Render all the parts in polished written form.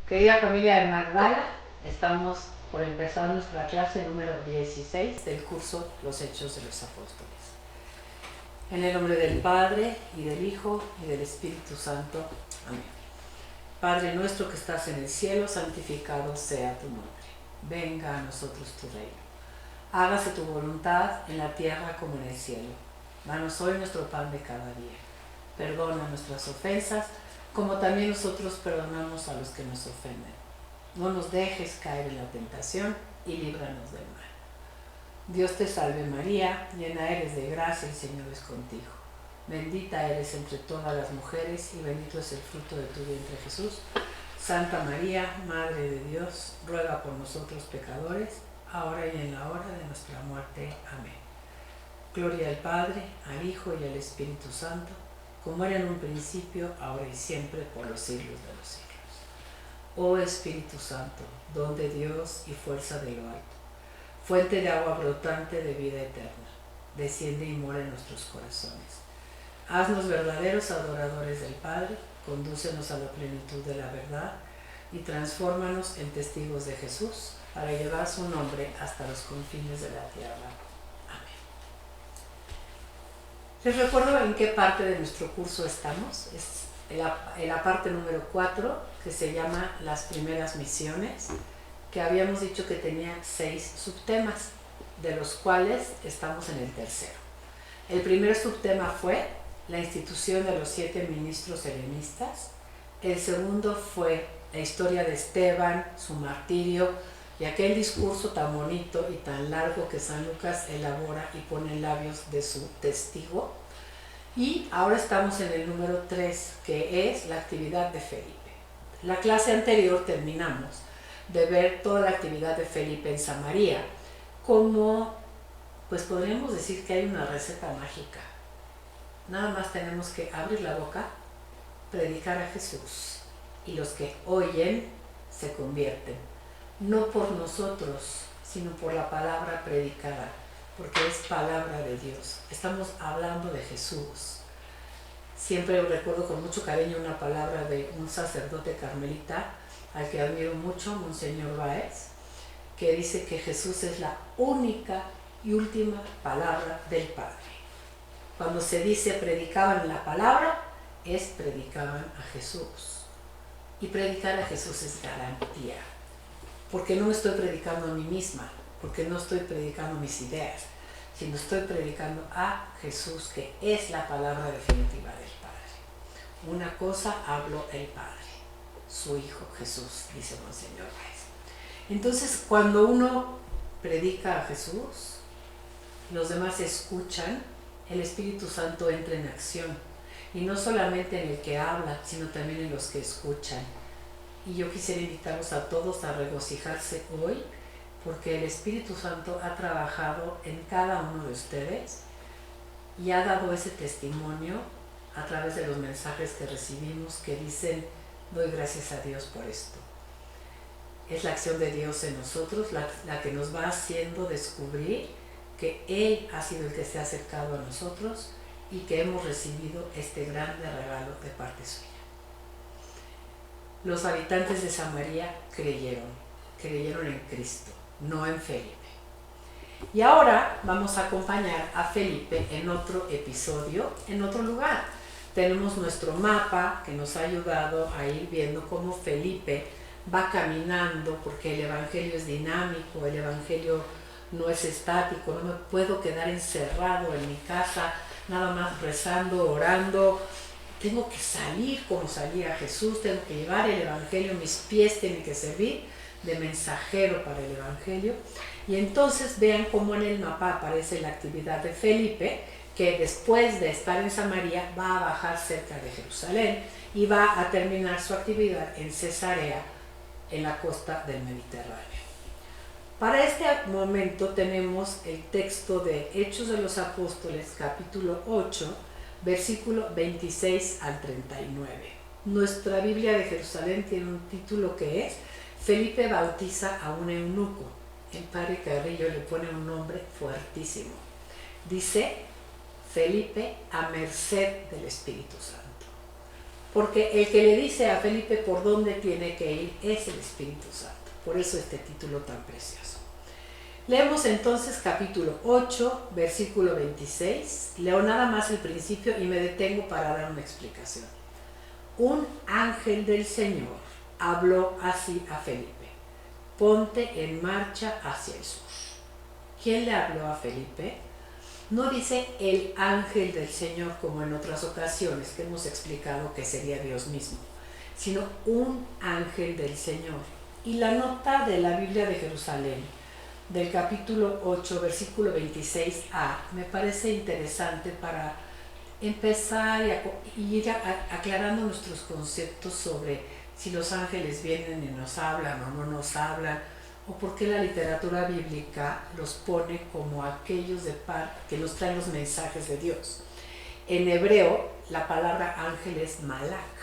Querida familia de Magdala, estamos por empezar nuestra clase número 16 del curso Los Hechos de los Apóstoles. En el nombre del Padre, y del Hijo, y del Espíritu Santo. Amén. Padre nuestro que estás en el cielo, santificado sea tu nombre. Venga a nosotros tu reino. Hágase tu voluntad en la tierra como en el cielo. Danos hoy nuestro pan de cada día. Perdona nuestras ofensas, como también nosotros perdonamos a los que nos ofenden. No nos dejes caer en la tentación y líbranos del mal. Dios te salve María, llena eres de gracia, el Señor es contigo. Bendita eres entre todas las mujeres y bendito es el fruto de tu vientre Jesús. Santa María, Madre de Dios, ruega por nosotros pecadores, ahora y en la hora de nuestra muerte. Amén. Gloria al Padre, al Hijo y al Espíritu Santo, como era en un principio, ahora y siempre, por los siglos de los siglos. Oh Espíritu Santo, don de Dios y fuerza de lo alto, fuente de agua brotante de vida eterna, desciende y mora en nuestros corazones. Haznos verdaderos adoradores del Padre, condúcenos a la plenitud de la verdad y transfórmanos en testigos de Jesús para llevar su nombre hasta los confines de la tierra. Les recuerdo en qué parte de nuestro curso estamos. Es en la parte número 4, que se llama Las primeras misiones, que habíamos dicho que tenía 6 subtemas, de los cuales estamos en el tercero. El primer subtema fue la institución de los 7 ministros helenistas. El segundo fue la historia de Esteban, su martirio y aquel discurso tan bonito y tan largo que San Lucas elabora y pone en labios de su testigo. Y ahora estamos en el número 3, que es la actividad de Felipe. La clase anterior terminamos de ver toda la actividad de Felipe en Samaria, como, pues podríamos decir que hay una receta mágica. Nada más tenemos que abrir la boca, predicar a Jesús, y los que oyen se convierten. No por nosotros, sino por la palabra predicada, porque es palabra de Dios. Estamos hablando de Jesús. Siempre recuerdo con mucho cariño una palabra de un sacerdote carmelita, al que admiro mucho, Monseñor Báez, que dice que Jesús es la única y última palabra del Padre. Cuando se dice predicaban la palabra, es predicaban a Jesús. Y predicar a Jesús es garantía. Porque no me estoy predicando a mí misma, porque no estoy predicando mis ideas, sino estoy predicando a Jesús, que es la palabra definitiva del Padre. Una cosa habló el Padre, su Hijo Jesús, dice Monseñor Báez. Entonces, cuando uno predica a Jesús, los demás escuchan, el Espíritu Santo entra en acción. Y no solamente en el que habla, sino también en los que escuchan. Y yo quisiera invitarlos a todos a regocijarse hoy, porque el Espíritu Santo ha trabajado en cada uno de ustedes y ha dado ese testimonio a través de los mensajes que recibimos que dicen, doy gracias a Dios por esto. Es la acción de Dios en nosotros la que nos va haciendo descubrir que Él ha sido el que se ha acercado a nosotros y que hemos recibido este grande regalo de parte suya. Los habitantes de Samaria creyeron en Cristo, no en Felipe. Y ahora vamos a acompañar a Felipe en otro episodio, en otro lugar. Tenemos nuestro mapa que nos ha ayudado a ir viendo cómo Felipe va caminando, porque el Evangelio es dinámico, el Evangelio no es estático, no me puedo quedar encerrado en mi casa, nada más rezando, orando. Tengo que salir como salía Jesús, tengo que llevar el Evangelio, mis pies tienen que servir de mensajero para el Evangelio. Y entonces vean cómo en el mapa aparece la actividad de Felipe, que después de estar en Samaria va a bajar cerca de Jerusalén y va a terminar su actividad en Cesarea, en la costa del Mediterráneo. Para este momento tenemos el texto de Hechos de los Apóstoles, capítulo 8, versículo 26 al 39. Nuestra Biblia de Jerusalén tiene un título que es Felipe bautiza a un eunuco. El padre Carrillo le pone un nombre fuertísimo. Dice, Felipe a merced del Espíritu Santo. porque el que le dice a Felipe por dónde tiene que ir es el Espíritu Santo. Por eso este título tan precioso. Leemos entonces capítulo 8, versículo 26. Leo nada más el principio y me detengo para dar una explicación. Un ángel del Señor habló así a Felipe: ponte en marcha hacia el sur. ¿Quién le habló a Felipe? No dice el ángel del Señor como en otras ocasiones que hemos explicado que sería Dios mismo, sino un ángel del Señor. Y la nota de la Biblia de Jerusalén, del capítulo 8, versículo 26a, me parece interesante para empezar y ir aclarando nuestros conceptos sobre si los ángeles vienen y nos hablan o no nos hablan, o por qué la literatura bíblica los pone como aquellos que nos traen los mensajes de Dios. En hebreo, la palabra ángel es malak,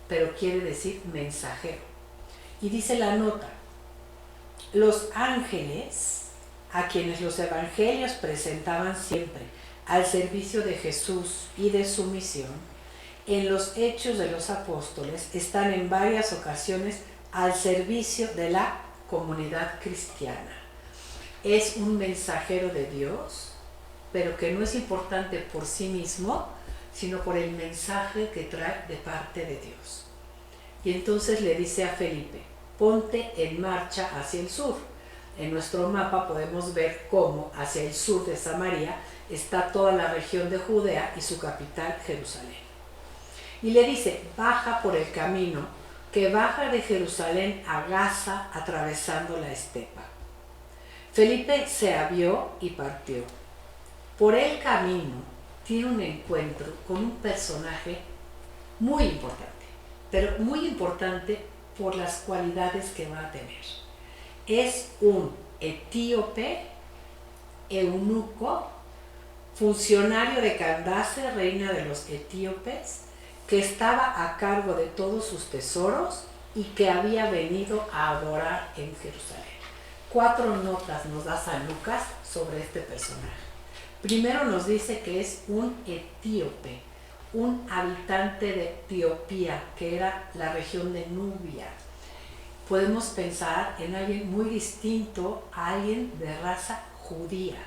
pero quiere decir mensajero. Y dice la nota: los ángeles, a quienes los evangelios presentaban siempre al servicio de Jesús y de su misión, en los Hechos de los Apóstoles están en varias ocasiones al servicio de la comunidad cristiana. Es un mensajero de Dios, pero que no es importante por sí mismo, sino por el mensaje que trae de parte de Dios. Y entonces le dice a Felipe: ponte en marcha hacia el sur. En nuestro mapa podemos ver cómo hacia el sur de Samaria está toda la región de Judea y su capital, Jerusalén. Y le dice: baja por el camino que baja de Jerusalén a Gaza atravesando la estepa. Felipe se avió y partió. Por el camino tiene un encuentro con un personaje muy importante, pero muy importante por las cualidades que va a tener. Es un etíope, eunuco, funcionario de Candace, reina de los etíopes, que estaba a cargo de todos sus tesoros y que había venido a adorar en Jerusalén. 4 notas nos da San Lucas sobre este personaje. Primero nos dice que es un etíope, un habitante de Etiopía, que era la región de Nubia. Podemos pensar en alguien muy distinto a alguien de raza judía.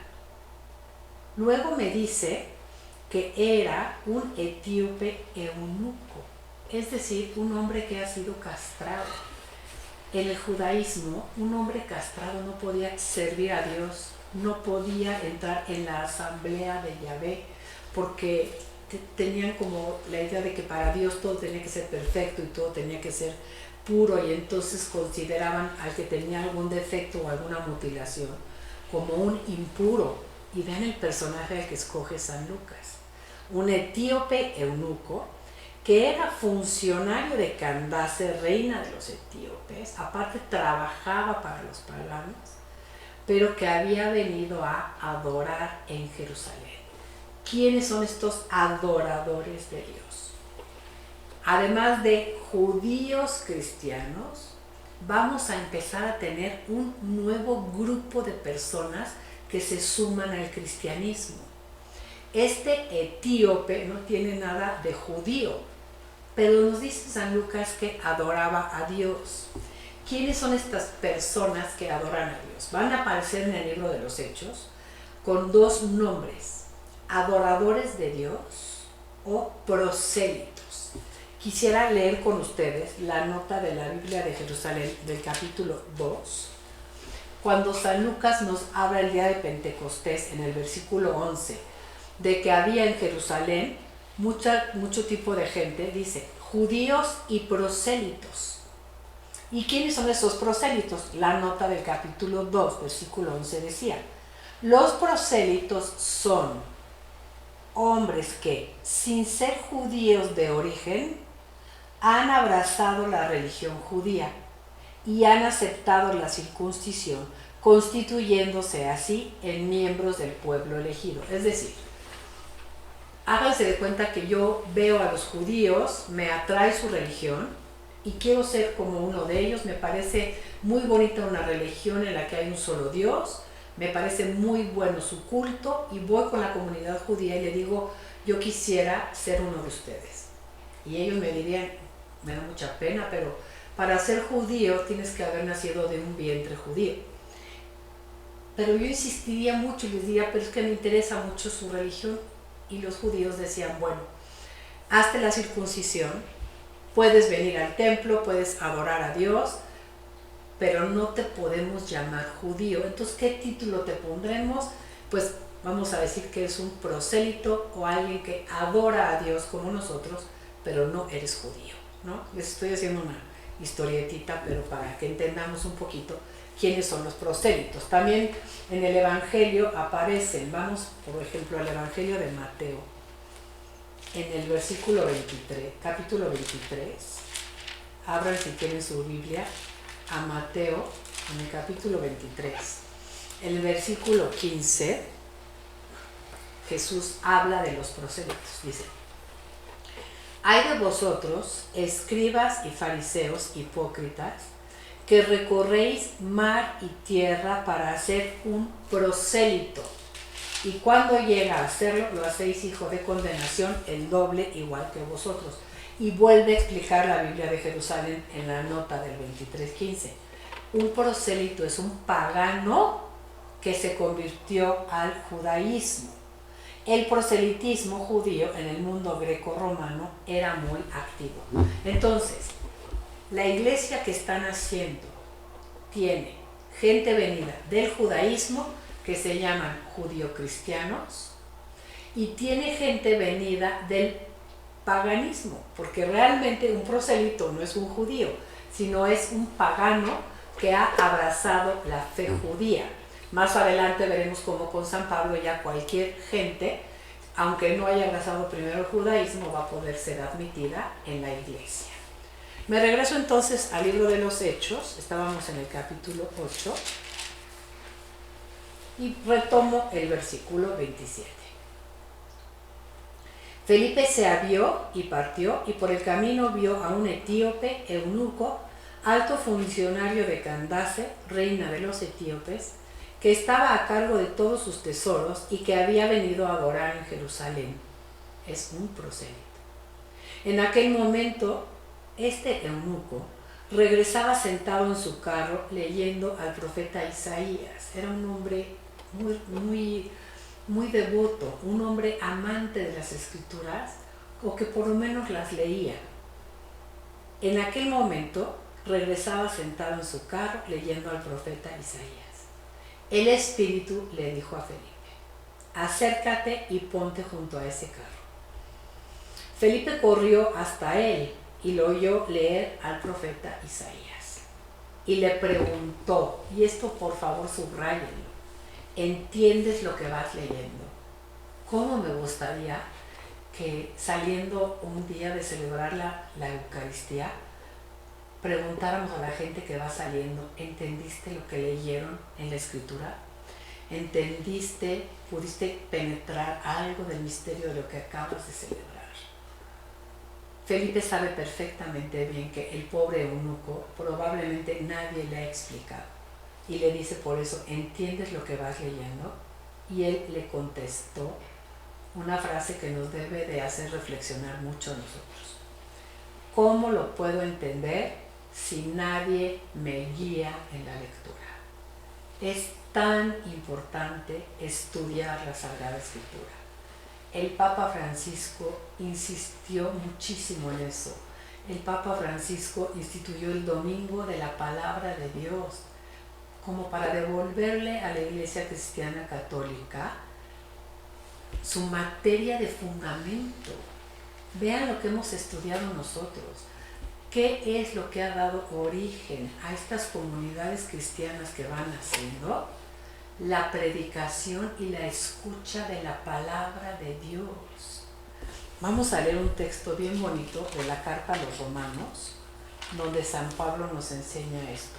Luego me dice que era un etíope eunuco, es decir, un hombre que ha sido castrado. En el judaísmo, un hombre castrado no podía servir a Dios, no podía entrar en la asamblea de Yahvé, porque tenían como la idea de que para Dios todo tenía que ser perfecto y todo tenía que ser puro, y entonces consideraban al que tenía algún defecto o alguna mutilación como un impuro. Y vean el personaje al que escoge San Lucas: un etíope eunuco que era funcionario de Candace, reina de los etíopes, aparte trabajaba para los paganos, pero que había venido a adorar en Jerusalén. ¿Quiénes son estos adoradores de Dios? Además de judíos cristianos, vamos a empezar a tener un nuevo grupo de personas que se suman al cristianismo. Este etíope no tiene nada de judío, pero nos dice San Lucas que adoraba a Dios. ¿Quiénes son estas personas que adoran a Dios? Van a aparecer en el libro de los Hechos con 2 nombres: adoradores de Dios o prosélitos. Quisiera leer con ustedes la nota de la Biblia de Jerusalén del capítulo 2, cuando San Lucas nos habla el día de Pentecostés en el versículo 11, de que había en Jerusalén mucho tipo de gente, dice: judíos y prosélitos. ¿Y quiénes son esos prosélitos? La nota del capítulo 2, versículo 11 decía: los prosélitos son hombres que, sin ser judíos de origen, han abrazado la religión judía y han aceptado la circuncisión, constituyéndose así en miembros del pueblo elegido. Es decir, háganse de cuenta que yo veo a los judíos, me atrae su religión y quiero ser como uno de ellos. Me parece muy bonita una religión en la que hay un solo Dios, me parece muy bueno su culto, y voy con la comunidad judía y le digo: yo quisiera ser uno de ustedes. Y ellos me dirían, me da mucha pena, pero para ser judío tienes que haber nacido de un vientre judío. Pero yo insistiría mucho y les diría, pero es que me interesa mucho su religión. Y los judíos decían, bueno, hazte la circuncisión, puedes venir al templo, puedes adorar a Dios, pero no te podemos llamar judío. Entonces, ¿qué título te pondremos? Pues vamos a decir que es un prosélito o alguien que adora a Dios como nosotros, pero no eres judío, ¿no? Les estoy haciendo una historietita, pero para que entendamos un poquito quiénes son los prosélitos. También en el Evangelio aparecen, vamos por ejemplo al Evangelio de Mateo, en el versículo 23, capítulo 23, abran si tienen su Biblia, a Mateo, en el capítulo 23, el versículo 15, Jesús habla de los prosélitos, dice: hay de vosotros, escribas y fariseos hipócritas, que recorréis mar y tierra para hacer un prosélito, y cuando llega a hacerlo, lo hacéis hijo de condenación, el doble igual que vosotros. Y vuelve a explicar la Biblia de Jerusalén en la nota del 23:15. Un prosélito es un pagano que se convirtió al judaísmo. El proselitismo judío en el mundo greco-romano era muy activo. Entonces, la iglesia que están haciendo tiene gente venida del judaísmo, que se llaman judío-cristianos, y tiene gente venida del paganismo, porque realmente un prosélito no es un judío, sino es un pagano que ha abrazado la fe judía. Más adelante veremos cómo con San Pablo ya cualquier gente, aunque no haya abrazado primero el judaísmo, va a poder ser admitida en la iglesia. Me regreso entonces al libro de los Hechos, estábamos en el capítulo 8, y retomo el versículo 27. Felipe se avió y partió, y por el camino vio a un etíope, eunuco, alto funcionario de Candace, reina de los etíopes, que estaba a cargo de todos sus tesoros y que había venido a adorar en Jerusalén. Es un prosélito. En aquel momento, este eunuco regresaba sentado en su carro leyendo al profeta Isaías. Era un hombre muy devoto, un hombre amante de las escrituras, o que por lo menos las leía. En aquel momento regresaba sentado en su carro leyendo al profeta Isaías. El Espíritu le dijo a Felipe: acércate y ponte junto a ese carro. Felipe corrió hasta él y lo oyó leer al profeta Isaías. Y le preguntó, y esto por favor subráyenlo: ¿entiendes lo que vas leyendo? ¿Cómo me gustaría que saliendo un día de celebrar la Eucaristía, preguntáramos a la gente que va saliendo: ¿entendiste lo que leyeron en la Escritura? ¿Entendiste, pudiste penetrar algo del misterio de lo que acabas de celebrar? Felipe sabe perfectamente bien que el pobre eunuco probablemente nadie le ha explicado, y le dice por eso: ¿entiendes lo que vas leyendo? Y él le contestó una frase que nos debe de hacer reflexionar mucho a nosotros: ¿cómo lo puedo entender si nadie me guía en la lectura? Es tan importante estudiar la Sagrada Escritura. El Papa Francisco insistió muchísimo en eso. El Papa Francisco instituyó el Domingo de la Palabra de Dios como para devolverle a la Iglesia Cristiana Católica su materia de fundamento. Vean lo que hemos estudiado nosotros. ¿Qué es lo que ha dado origen a estas comunidades cristianas que van haciendo? La predicación y la escucha de la palabra de Dios. Vamos a leer un texto bien bonito de la carta a los Romanos, donde San Pablo nos enseña esto.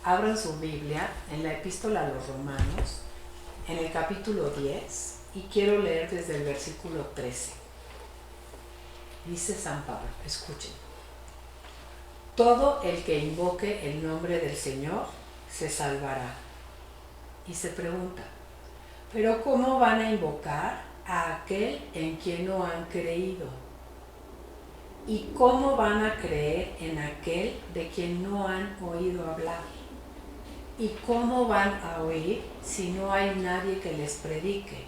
Abran su Biblia en la epístola a los Romanos, en el capítulo 10, y quiero leer desde el versículo 13. Dice San Pablo, escuchen: todo el que invoque el nombre del Señor se salvará. Y se pregunta: ¿pero cómo van a invocar a aquel en quien no han creído? ¿Y cómo van a creer en aquel de quien no han oído hablar? ¿Y cómo van a oír si no hay nadie que les predique?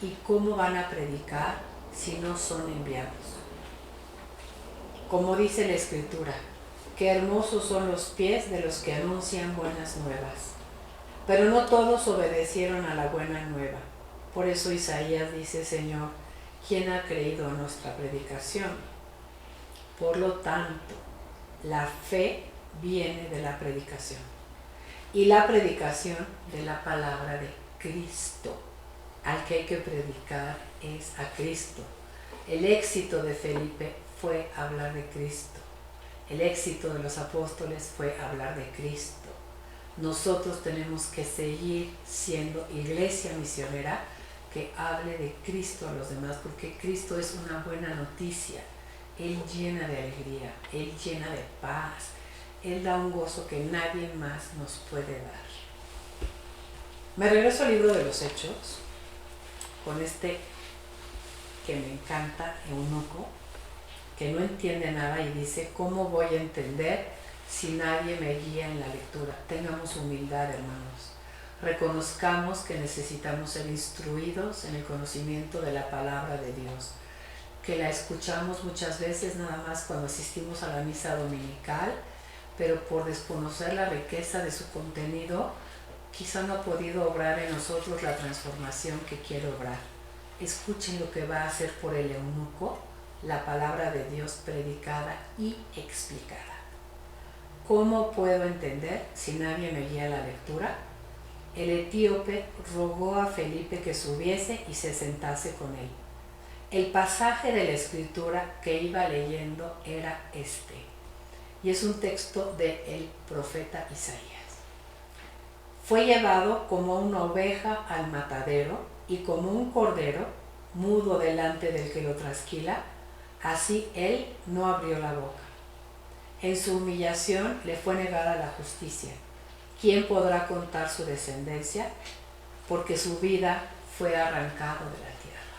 ¿Y cómo van a predicar si no son enviados? Como dice la Escritura, qué hermosos son los pies de los que anuncian buenas nuevas. Pero no todos obedecieron a la buena nueva. Por eso Isaías dice, Señor, ¿quién ha creído a nuestra predicación? Por lo tanto, la fe viene de la predicación. Y la predicación de la palabra de Cristo. Al que hay que predicar es a Cristo. El éxito de Felipe fue hablar de Cristo. El éxito de los apóstoles fue hablar de Cristo. Nosotros tenemos que seguir siendo iglesia misionera que hable de Cristo a los demás, porque Cristo es una buena noticia. Él llena de alegría, Él llena de paz, Él da un gozo que nadie más nos puede dar. Me regreso al libro de los Hechos, con este que me encanta, eunuco, que no entiende nada y dice, ¿cómo voy a entender si nadie me guía en la lectura? Tengamos humildad, hermanos. Reconozcamos que necesitamos ser instruidos en el conocimiento de la palabra de Dios, que la escuchamos muchas veces nada más cuando asistimos a la misa dominical, pero por desconocer la riqueza de su contenido, quizá no ha podido obrar en nosotros la transformación que quiere obrar. Escuchen lo que va a hacer por el eunuco, la palabra de Dios predicada y explicada. ¿Cómo puedo entender si nadie me guía la lectura? El etíope rogó a Felipe que subiese y se sentase con él. El pasaje de la Escritura que iba leyendo era este, y es un texto del profeta Isaías. Fue llevado como una oveja al matadero, y como un cordero mudo delante del que lo trasquila, así él no abrió la boca. En su humillación le fue negada la justicia. ¿Quién podrá contar su descendencia? Porque su vida fue arrancado de la tierra.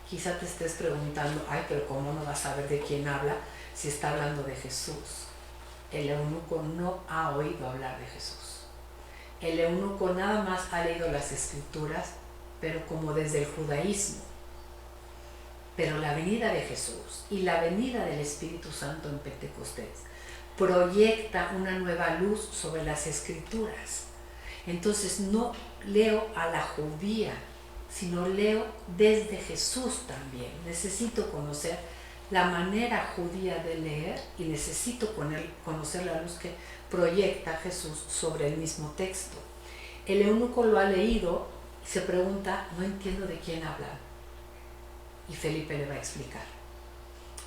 Quizá te estés preguntando, ay, pero ¿cómo no vas a saber de quién habla si está hablando de Jesús? El eunuco no ha oído hablar de Jesús. El eunuco nada más ha leído las Escrituras, pero como desde el judaísmo. Pero la venida de Jesús y la venida del Espíritu Santo en Pentecostés proyecta una nueva luz sobre las Escrituras. Entonces no leo a la judía, sino leo desde Jesús también. Necesito conocer la manera judía de leer y necesito conocer la luz que proyecta Jesús sobre el mismo texto. El eunuco lo ha leído y se pregunta, no entiendo de quién habla. Y Felipe le va a explicar.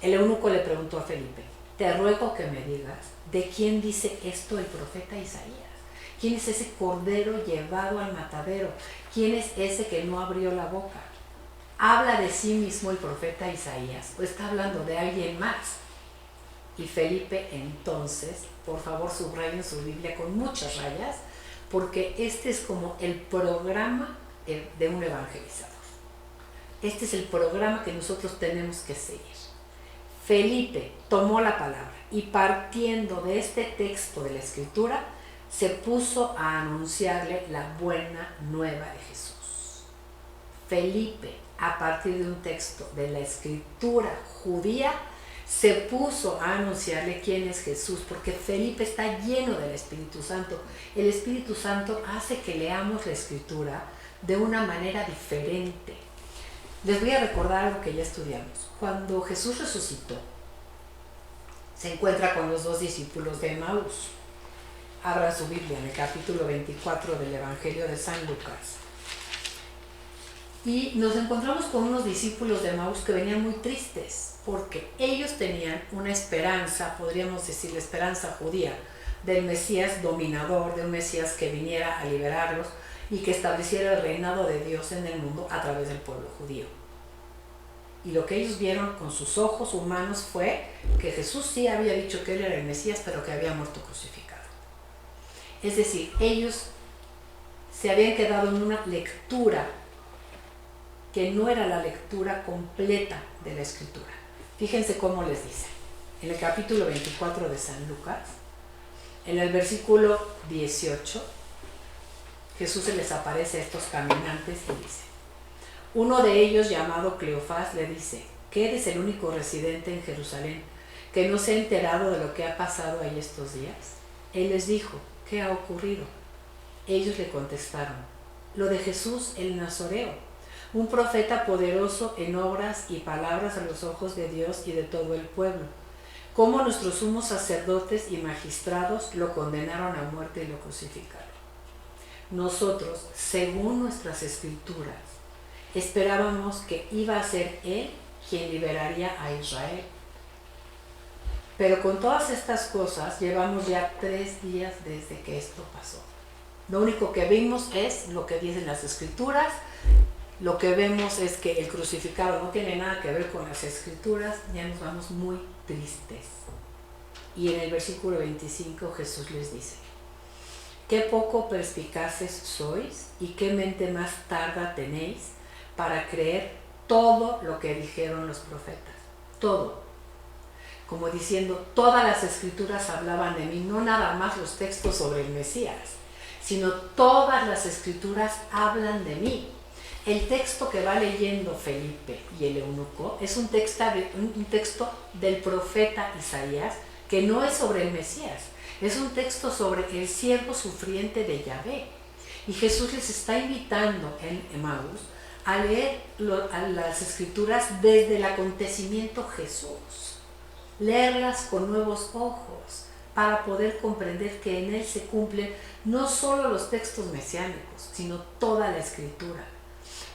El eunuco le preguntó a Felipe, te ruego que me digas, ¿de quién dice esto el profeta Isaías? ¿Quién es ese cordero llevado al matadero? ¿Quién es ese que no abrió la boca? ¿Habla de sí mismo el profeta Isaías o está hablando de alguien más? Y Felipe entonces, por favor subrayen su Biblia con muchas rayas, porque este es como el programa de un evangelizador. Este es el programa que nosotros tenemos que seguir. Felipe tomó la palabra y partiendo de este texto de la Escritura, se puso a anunciarle la buena nueva de Jesús. Felipe, a partir de un texto de la Escritura judía, se puso a anunciarle quién es Jesús, porque Felipe está lleno del Espíritu Santo. El Espíritu Santo hace que leamos la Escritura de una manera diferente. Les voy a recordar algo que ya estudiamos. Cuando Jesús resucitó, se encuentra con los dos discípulos de Emaús. Abran su Biblia en el capítulo 24 del Evangelio de San Lucas. Y nos encontramos con unos discípulos de Emaús que venían muy tristes, porque ellos tenían una esperanza, podríamos decir la esperanza judía, del Mesías dominador, de un Mesías que viniera a liberarlos y que estableciera el reinado de Dios en el mundo a través del pueblo judío. Y lo que ellos vieron con sus ojos humanos fue que Jesús sí había dicho que él era el Mesías, pero que había muerto crucificado. Es decir, ellos se habían quedado en una lectura que no era la lectura completa de la Escritura. Fíjense cómo les dice. En el capítulo 24 de San Lucas, en el versículo 18, Jesús se les aparece a estos caminantes y dice: uno de ellos, llamado Cleofás, le dice: ¿que eres el único residente en Jerusalén que no se ha enterado de lo que ha pasado ahí estos días? Él les dijo: ¿qué ha ocurrido? Ellos le contestaron: lo de Jesús el Nazoreo, un profeta poderoso en obras y palabras a los ojos de Dios y de todo el pueblo. Cómo nuestros sumos sacerdotes y magistrados lo condenaron a muerte y lo crucificaron. Nosotros, según nuestras escrituras, esperábamos que iba a ser Él quien liberaría a Israel. Pero con todas estas cosas llevamos ya 3 días desde que esto pasó. Lo único que vimos es lo que dicen las escrituras. Lo que vemos es que el crucificado no tiene nada que ver con las escrituras. Ya nos vamos muy tristes. Y en el versículo 25 Jesús les dice: qué poco perspicaces sois y qué mente más tarda tenéis para creer todo lo que dijeron los profetas. Todo. Como diciendo, todas las escrituras hablaban de mí, no nada más los textos sobre el Mesías, sino todas las escrituras hablan de mí. El texto que va leyendo Felipe y el eunuco es un texto del profeta Isaías, que no es sobre el Mesías, es un texto sobre el siervo sufriente de Yahvé. Y Jesús les está invitando en Emaús a leer las escrituras desde el acontecimiento Jesús, leerlas con nuevos ojos para poder comprender que en él se cumplen no solo los textos mesiánicos, sino toda la escritura.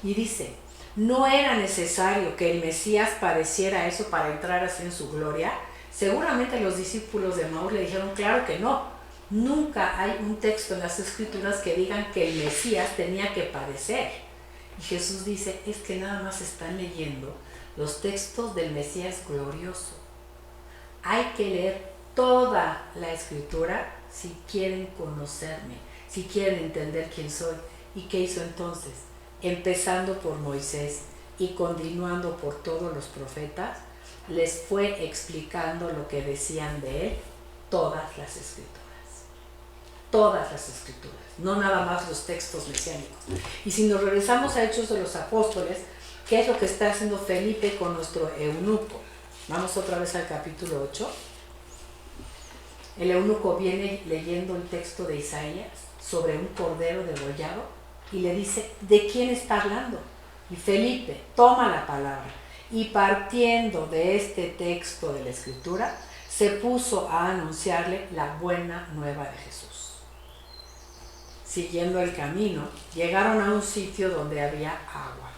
Y dice: no era necesario que el Mesías padeciera eso para entrar así en su gloria. Seguramente los discípulos de Emaús le dijeron: claro que no. Nunca hay un texto en las escrituras que digan que el Mesías tenía que padecer. Y Jesús dice: es que nada más están leyendo los textos del Mesías glorioso. Hay que leer toda la escritura si quieren conocerme, si quieren entender quién soy. ¿Y qué hizo entonces? Empezando por Moisés y continuando por todos los profetas, les fue explicando lo que decían de él todas las escrituras. Todas las escrituras, no nada más los textos mesiánicos. Y si nos regresamos a Hechos de los Apóstoles, ¿qué es lo que está haciendo Felipe con nuestro eunuco? Vamos otra vez al capítulo 8. El eunuco viene leyendo el texto de Isaías sobre un cordero degollado y le dice: ¿de quién está hablando? Y Felipe toma la palabra y, partiendo de este texto de la Escritura, se puso a anunciarle la buena nueva de Jesús. Siguiendo el camino, llegaron a un sitio donde había agua.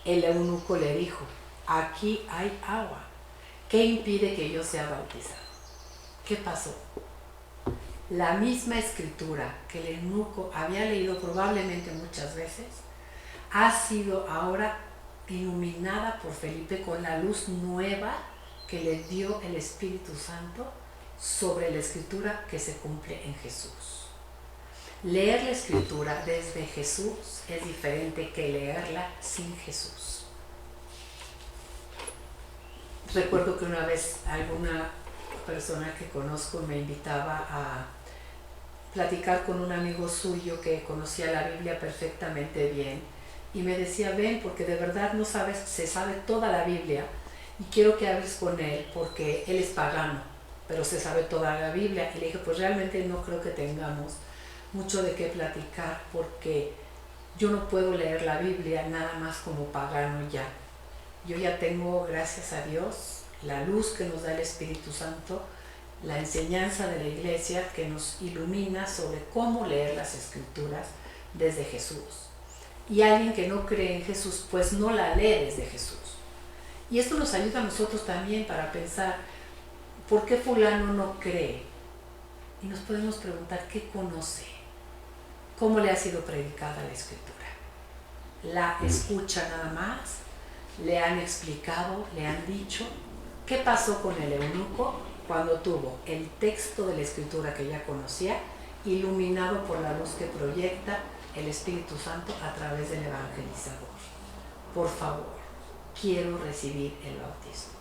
El eunuco le dijo: aquí hay agua. ¿Qué impide que yo sea bautizado? ¿Qué pasó? La misma escritura que el eunuco había leído probablemente muchas veces ha sido ahora iluminada por Felipe con la luz nueva que le dio el Espíritu Santo sobre la escritura que se cumple en Jesús. Leer la escritura desde Jesús es diferente que leerla sin Jesús. Recuerdo que una vez alguna persona que conozco me invitaba a platicar con un amigo suyo que conocía la Biblia perfectamente bien y me decía: ven, porque de verdad no sabes, se sabe toda la Biblia y quiero que hables con él porque él es pagano, pero se sabe toda la Biblia. Y le dije: pues realmente no creo que tengamos mucho de qué platicar porque yo no puedo leer la Biblia nada más como pagano ya. Yo ya tengo, gracias a Dios, la luz que nos da el Espíritu Santo, la enseñanza de la Iglesia que nos ilumina sobre cómo leer las Escrituras desde Jesús. Y alguien que no cree en Jesús, pues no la lee desde Jesús. Y esto nos ayuda a nosotros también para pensar: ¿por qué fulano no cree? Y nos podemos preguntar: ¿qué conoce? ¿Cómo le ha sido predicada la Escritura? ¿La escucha nada más? ¿Le han explicado? ¿Le han dicho? ¿Qué pasó con el eunuco cuando tuvo el texto de la Escritura que ya conocía, iluminado por la luz que proyecta el Espíritu Santo a través del evangelizador? Por favor, quiero recibir el bautismo.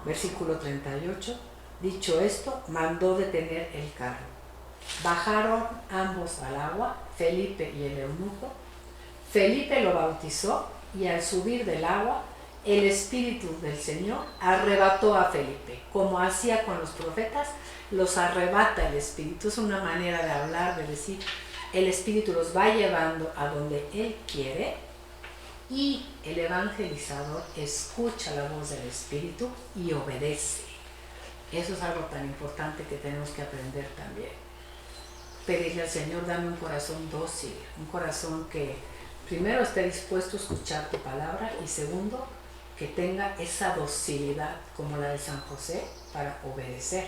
Versículo 38. Dicho esto, mandó detener el carro. Bajaron ambos al agua, Felipe y el eunuco. Felipe lo bautizó y al subir del agua, el Espíritu del Señor arrebató a Felipe. Como hacía con los profetas, los arrebata el Espíritu. Es una manera de hablar, de decir, el Espíritu los va llevando a donde Él quiere y el evangelizador escucha la voz del Espíritu y obedece. Eso es algo tan importante que tenemos que aprender también. Pedirle al Señor, dame un corazón dócil, un corazón que primero esté dispuesto a escuchar tu palabra y segundo, que tenga esa docilidad como la de San José para obedecer.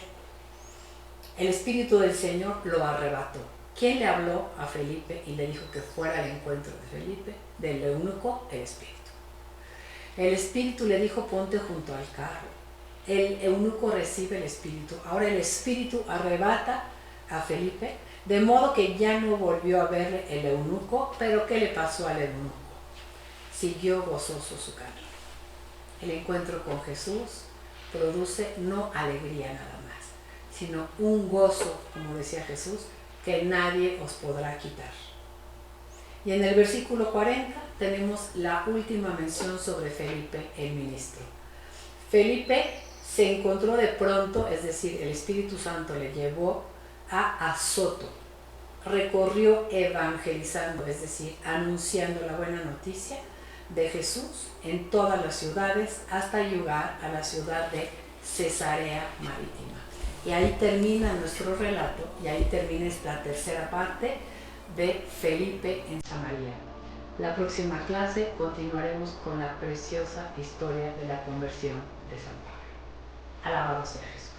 El Espíritu del Señor lo arrebató. ¿Quién le habló a Felipe y le dijo que fuera al encuentro de Felipe? Del eunuco, el Espíritu. El Espíritu le dijo, ponte junto al carro. El eunuco recibe el Espíritu. Ahora el Espíritu arrebata a Felipe, de modo que ya no volvió a verle el eunuco. Pero ¿qué le pasó al eunuco? Siguió gozoso su camino. El encuentro con Jesús produce no alegría nada más, sino un gozo, como decía Jesús, que nadie os podrá quitar. Y en el versículo 40 tenemos la última mención sobre Felipe el ministro. Felipe se encontró de pronto, es decir, el Espíritu Santo le llevó a Azoto. Recorrió evangelizando, es decir, anunciando la buena noticia de Jesús en todas las ciudades hasta llegar a la ciudad de Cesarea Marítima. Y ahí termina nuestro relato y ahí termina esta tercera parte de Felipe en Samaria. La próxima clase continuaremos con la preciosa historia de la conversión de San Pablo. Alabado sea Jesús.